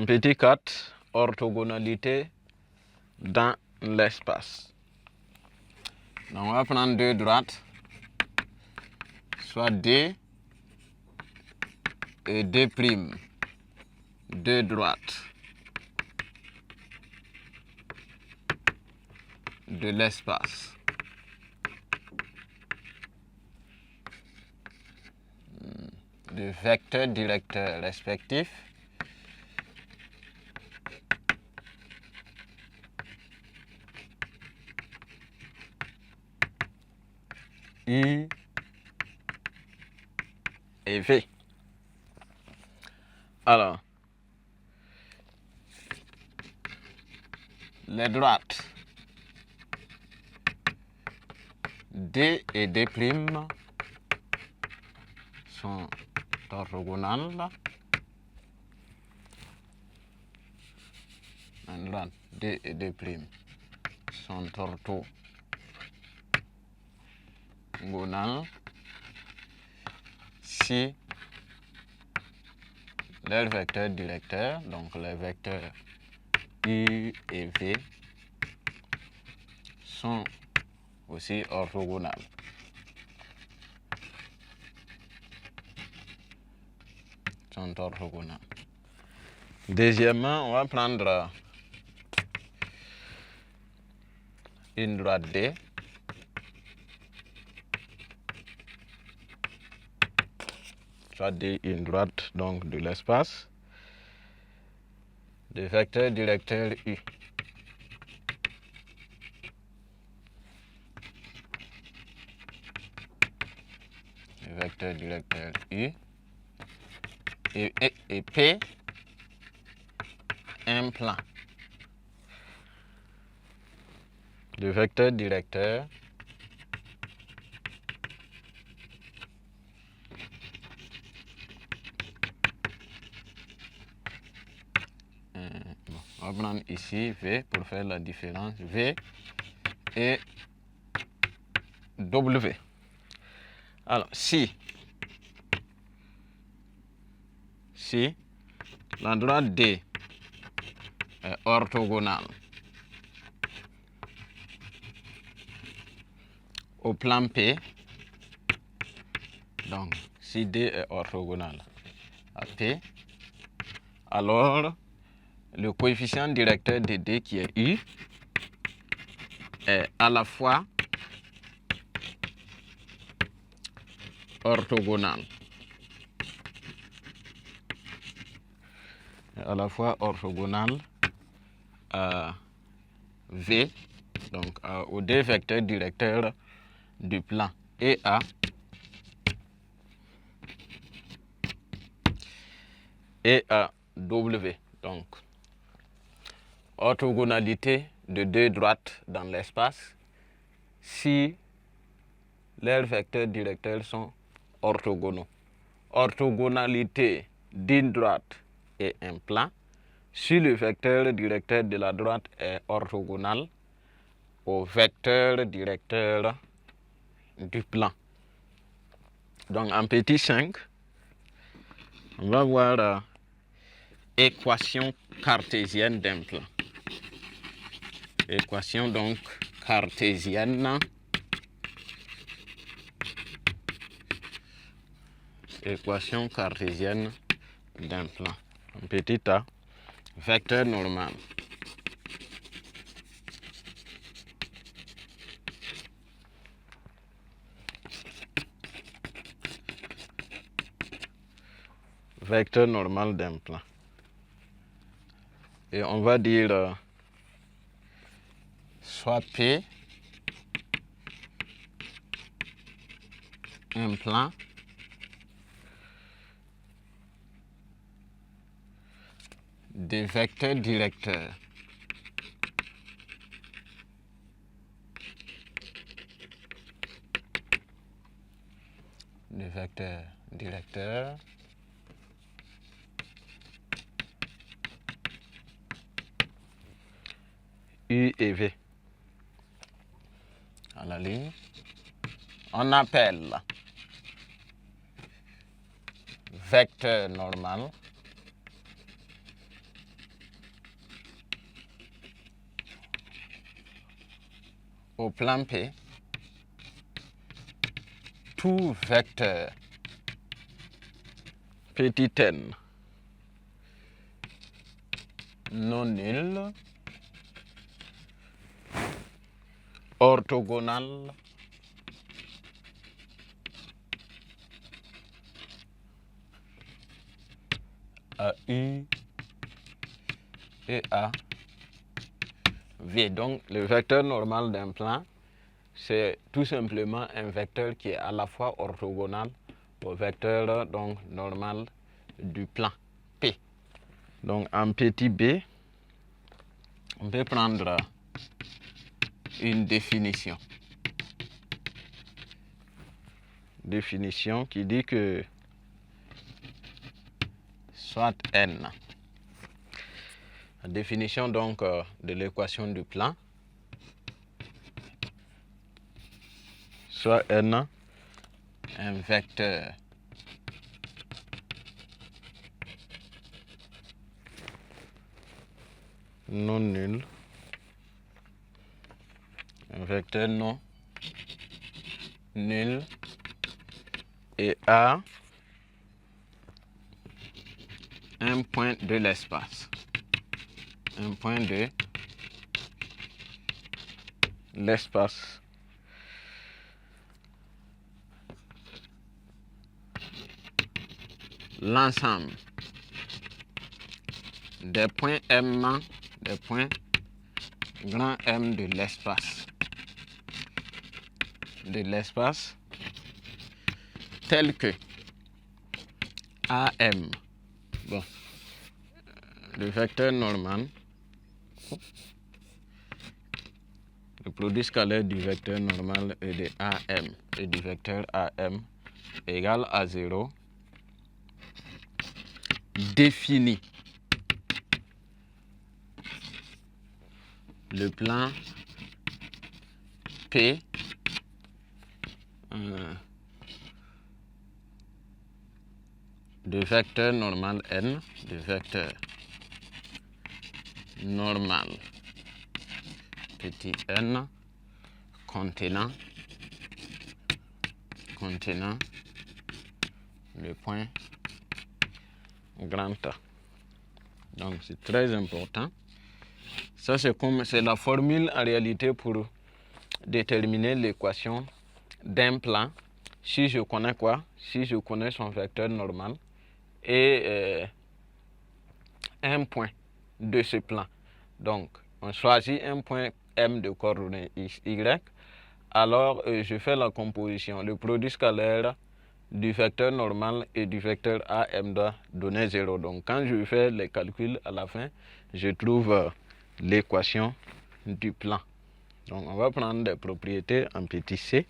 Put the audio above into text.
En petit 4, orthogonalité dans l'espace. Donc on va prendre deux droites, soit D et D', deux droites de l'espace. De vecteurs directeurs respectifs U et V. Alors, les droites D et D' sont orthogonales. Les droites D et D' sont orthogonales si leurs vecteurs directeurs, donc les vecteurs U et V, sont aussi orthogonales. Deuxièmement, on va prendre une droite D soit D une droite donc de l'espace de vecteur directeur U. Le vecteur directeur U et P un plan. Le vecteur directeur on va prendre ici V pour faire la différence, V et W. Alors, si la droite D est orthogonale au plan P, donc si D est orthogonale à P, alors le coefficient directeur de D qui est U est à la fois orthogonal à V, donc aux deux vecteurs directeurs du plan EA et à W. Donc, orthogonalité de deux droites dans l'espace si leurs vecteurs directeurs sont orthogonaux. Orthogonalité d'une droite et un plan si le vecteur directeur de la droite est orthogonal au vecteur directeur du plan. Donc en petit 5, on va voir équation cartésienne d'un plan. Équation donc cartésienne. Équation cartésienne d'un plan. En petit a, vecteur normal. Vecteur normal d'un plan. Et on va dire soit P un plan des vecteurs directeurs U et V à la ligne, on appelle vecteur normal au plan P, tout vecteur petit n non nul orthogonal à U et à V. Donc, le vecteur normal d'un plan, c'est tout simplement un vecteur qui est à la fois orthogonal au vecteur donc, normal du plan P. Donc, en petit b, on peut prendre une définition. Définition qui dit que soit n. La définition donc de l'équation du plan, soit n un vecteur non nul, un vecteur non nul et A un point de l'espace. Un point de l'espace. L'ensemble des points M, des points grand M de l'espace. Tel que AM, bon, le vecteur normal, le produit scalaire du vecteur normal et de AM et du vecteur AM égale à 0, définit le plan P de vecteur normal n, de vecteur normal petit n contenant le point grand A. Donc c'est très important. Ça c'est la formule en réalité pour déterminer l'équation d'un plan. Si je connais quoi? Si je connais son vecteur normal et un point de ce plan. Donc, on choisit un point M de coordonnées Y. Alors, je fais la composition. Le produit scalaire du vecteur normal et du vecteur AM doit donner 0. Donc, quand je fais les calculs à la fin, je trouve l'équation du plan. Donc, on va prendre des propriétés en petit c.